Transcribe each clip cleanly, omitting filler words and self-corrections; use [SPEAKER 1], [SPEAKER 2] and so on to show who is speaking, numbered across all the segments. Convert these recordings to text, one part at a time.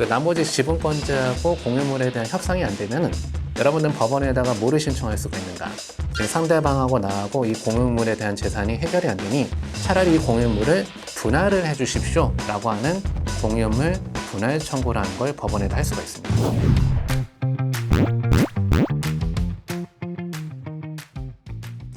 [SPEAKER 1] 나머지 지분권자하고 공유물에 대한 협상이 안 되면 여러분은 법원에다가 뭐를 신청할 수가 있는가? 지금 상대방하고 나하고 이 공유물에 대한 재산이 해결이 안 되니 차라리 이 공유물을 분할을 해 주십시오 라고 하는 공유물 분할 청구라는 걸 법원에다 할 수가 있습니다.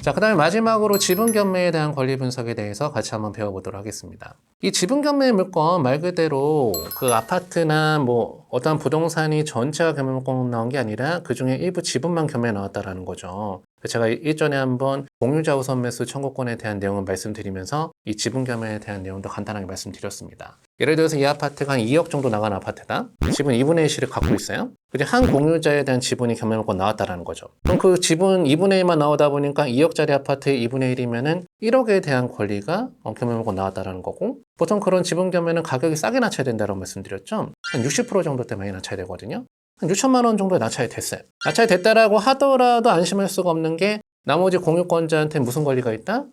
[SPEAKER 1] 자, 그 다음에 마지막으로 지분견매에 대한 권리 분석에 대해서 같이 한번 배워보도록 하겠습니다. 이 지분견매 물건 말 그대로 그 아파트나 뭐 어떠한 부동산이 전체가 겸해 물건 나온 게 아니라 그 중에 일부 지분만 겸해 나왔다라는 거죠. 제가 일전에 한번 공유자 우선 매수 청구권에 대한 내용을 말씀드리면서 이 지분겸매에 대한 내용도 간단하게 말씀드렸습니다. 예를 들어서 이 아파트가 한 2억 정도 나간 아파트다. 지분 2분의 1씩을 갖고 있어요. 근데 한 공유자에 대한 지분이 겸해물권 나왔다라는 거죠. 그럼 그 지분 2분의 1만 나오다 보니까 2억짜리 아파트의 2분의 1이면은 1억에 대한 권리가 겸해물권 나왔다라는 거고, 보통 그런 지분 겸매는 가격이 싸게 낮춰야 된다고 말씀드렸죠. 한 60% 정도 때 많이 낮춰야 되거든요. 한 6천만 원 정도에 낮춰야 됐어요. 낮춰야 됐다라고 하더라도 안심할 수가 없는 게 나머지 공유권자한테 무슨 권리가 있다?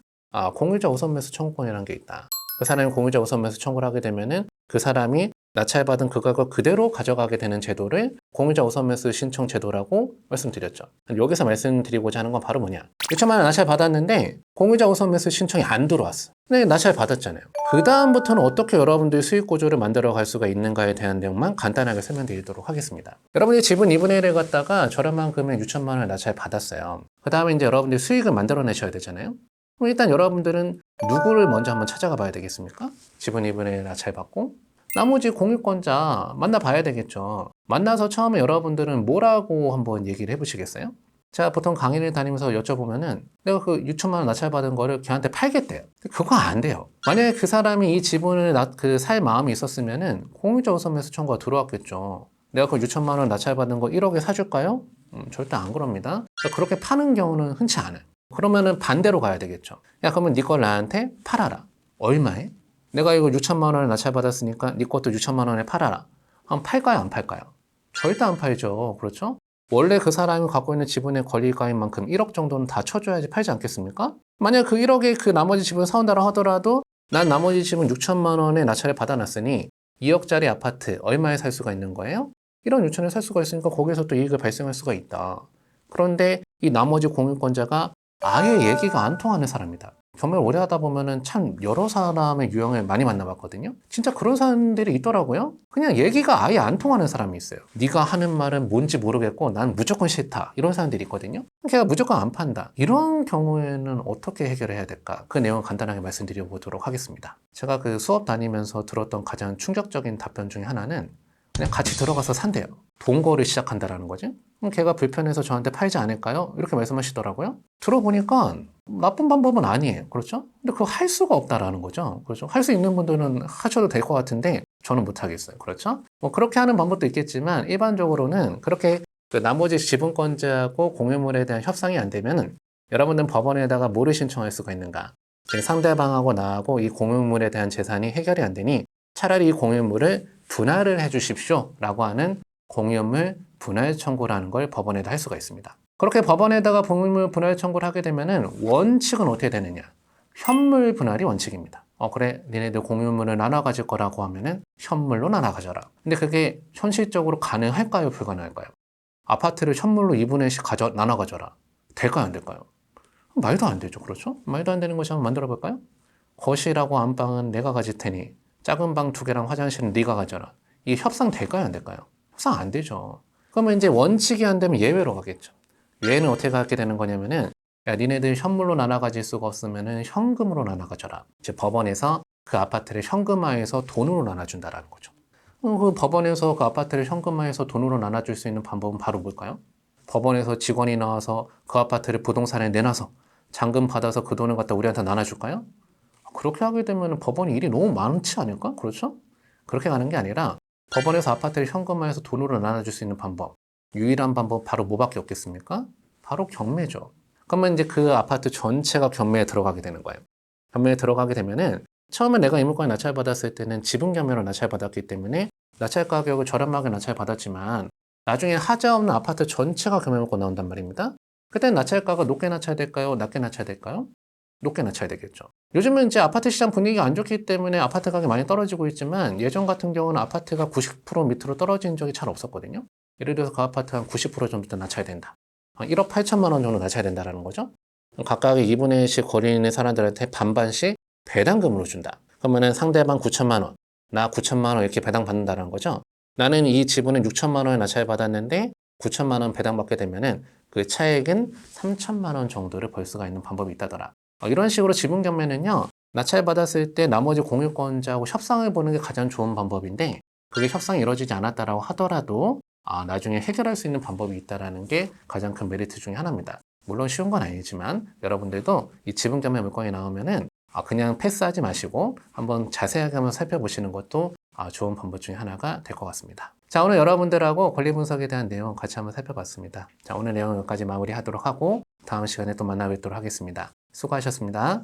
[SPEAKER 1] 공유자 우선 매수 청구권이라는 게 있다. 그 사람이 공유자 우선 매수 청구를 하게 되면은 그 사람이 낙찰받은 그 가격을 그대로 가져가게 되는 제도를 공유자 우선 매수 신청 제도라고 말씀드렸죠. 여기서 말씀드리고자 하는 건 바로 뭐냐? 6천만 원 낙찰 받았는데 공유자 우선 매수 신청이 안 들어왔어. 근데 낙찰 받았잖아요. 그 다음부터는 어떻게 여러분들이 수익 구조를 만들어 갈 수가 있는가에 대한 내용만 간단하게 설명드리도록 하겠습니다. 여러분이 지분 2분의 1을 갖다가 저렴한 금액 6천만 원을 낙찰 받았어요. 그 다음에 이제 여러분들이 수익을 만들어 내셔야 되잖아요. 그럼 일단 여러분들은 누구를 먼저 한번 찾아가 봐야 되겠습니까? 지분 2분의 1 낙찰 받고 나머지 공유권자 만나봐야 되겠죠. 만나서 처음에 여러분들은 뭐라고 한번 얘기를 해보시겠어요? 제가 보통 강의를 다니면서 여쭤보면은 내가 그 6천만 원 낙찰받은 거를 걔한테 팔겠대요. 그거 안 돼요. 만약에 그 사람이 이 지분을 살 마음이 있었으면은 공유자 우선 매수 청구가 들어왔겠죠. 내가 그 6천만 원 낙찰받은 거 1억에 사줄까요? 절대 안 그럽니다. 그렇게 파는 경우는 흔치 않아요. 그러면은 반대로 가야 되겠죠. 야, 그러면 네 걸 나한테 팔아라. 얼마에? 내가 이거 6천만 원을 낙찰받았으니까 네 것도 6천만 원에 팔아라. 그럼 팔까요? 안 팔까요? 절대 안 팔죠. 그렇죠? 원래 그 사람이 갖고 있는 지분의 권리가인 만큼 1억 정도는 다 쳐줘야지 팔지 않겠습니까? 만약 그 1억에 그 나머지 지분을 사온다고 하더라도 난 나머지 지분 6천만 원에 낙찰을 받아놨으니 2억짜리 아파트 얼마에 살 수가 있는 거예요? 1억 6천에 살 수가 있으니까 거기서 또 이익을 발생할 수가 있다. 그런데 이 나머지 공유권자가 아예 얘기가 안 통하는 사람이다. 경매를 오래 하다 보면은 참 여러 사람의 유형을 많이 만나봤거든요. 진짜 그런 사람들이 있더라고요. 그냥 얘기가 아예 안 통하는 사람이 있어요. 네가 하는 말은 뭔지 모르겠고 난 무조건 싫다. 이런 사람들이 있거든요. 걔가 무조건 안 판다. 이런 경우에는 어떻게 해결해야 될까? 그 내용을 간단하게 말씀드려 보도록 하겠습니다. 제가 그 수업 다니면서 들었던 가장 충격적인 답변 중에 하나는 그냥 같이 들어가서 산대요. 동거를 시작한다라는 거지. 그럼 걔가 불편해서 저한테 팔지 않을까요? 이렇게 말씀하시더라고요. 들어보니까 나쁜 방법은 아니에요. 그렇죠? 근데 그거 할 수가 없다라는 거죠. 그렇죠? 할 수 있는 분들은 하셔도 될 것 같은데 저는 못 하겠어요. 그렇죠? 뭐 그렇게 하는 방법도 있겠지만 일반적으로는 그렇게 그 나머지 지분권자하고 공유물에 대한 협상이 안 되면은 여러분은 법원에다가 뭐를 신청할 수가 있는가? 지금 상대방하고 나하고 이 공유물에 대한 재산이 해결이 안 되니 차라리 이 공유물을 분할을 해 주십시오 라고 하는 공유물 분할 청구라는 걸 법원에다 할 수가 있습니다. 그렇게 법원에다가 공유물 분할 청구를 하게 되면은 원칙은 어떻게 되느냐? 현물 분할이 원칙입니다. 그래, 니네들 공유물을 나눠 가질 거라고 하면은 현물로 나눠 가져라. 근데 그게 현실적으로 가능할까요? 불가능할까요? 아파트를 현물로 2분의 1씩 나눠 가져라. 될까요? 안 될까요? 말도 안 되죠. 그렇죠? 말도 안 되는 것이 한번 만들어 볼까요? 거실하고 안방은 내가 가질 테니 작은 방 2개랑 화장실은 네가 가져라. 이게 협상 될까요? 안 될까요? 협상 안 되죠. 그러면 이제 원칙이 안 되면 예외로 가겠죠. 예외는 어떻게 가게 되는 거냐면은 야, 니네들 현물로 나눠 가질 수가 없으면은 현금으로 나눠 가져라. 이제 법원에서 그 아파트를 현금화해서 돈으로 나눠준다라는 거죠. 그 법원에서 그 아파트를 현금화해서 돈으로 나눠줄 수 있는 방법은 바로 뭘까요? 법원에서 직원이 나와서 그 아파트를 부동산에 내놔서 잔금 받아서 그 돈을 갖다 우리한테 나눠줄까요? 그렇게 하게 되면 법원이 일이 너무 많지 않을까? 그렇죠? 그렇게 가는 게 아니라 법원에서 아파트를 현금화해서 돈으로 나눠줄 수 있는 방법, 유일한 방법 바로 뭐밖에 없겠습니까? 바로 경매죠. 그러면 이제 그 아파트 전체가 경매에 들어가게 되는 거예요. 경매에 들어가게 되면은 처음에 내가 이물권을 낙찰받았을 때는 지분 경매로 낙찰받았기 때문에 낙찰 가격을 저렴하게 낙찰받았지만 나중에 하자 없는 아파트 전체가 경매물권 나온단 말입니다. 그때는 낙찰가가 높게 낙찰될까요? 낮게 낙찰될까요? 높게 낮춰야 되겠죠. 요즘은 이제 아파트 시장 분위기가 안 좋기 때문에 아파트 가격이 많이 떨어지고 있지만 예전 같은 경우는 아파트가 90% 밑으로 떨어진 적이 잘 없었거든요. 예를 들어서 그 아파트 한 90% 정도 낮춰야 된다. 한 1억 8천만 원 정도 낮춰야 된다는 거죠. 각각의 2분의 1씩 거리 있는 사람들한테 반반씩 배당금으로 준다. 그러면은 상대방 9천만 원, 나 9천만 원 이렇게 배당 받는다는 거죠. 나는 이 지분은 6천만 원에 낙찰 받았는데 9천만 원 배당받게 되면은 그 차액은 3천만 원 정도를 벌 수가 있는 방법이 있다더라. 이런 식으로 지분 경매는요, 낙찰 받았을 때 나머지 공유권자하고 협상을 보는 게 가장 좋은 방법인데 그게 협상이 이루어지지 않았다라고 하더라도 나중에 해결할 수 있는 방법이 있다라는 게 가장 큰 메리트 중에 하나입니다. 물론 쉬운 건 아니지만 여러분들도 이 지분 경매 물건이 나오면은 그냥 패스하지 마시고 한번 자세하게 한번 살펴보시는 것도 좋은 방법 중에 하나가 될 것 같습니다. 자, 오늘 여러분들하고 권리 분석에 대한 내용 같이 한번 살펴봤습니다. 자, 오늘 내용 여기까지 마무리하도록 하고 다음 시간에 또 만나 뵙도록 하겠습니다. 수고하셨습니다.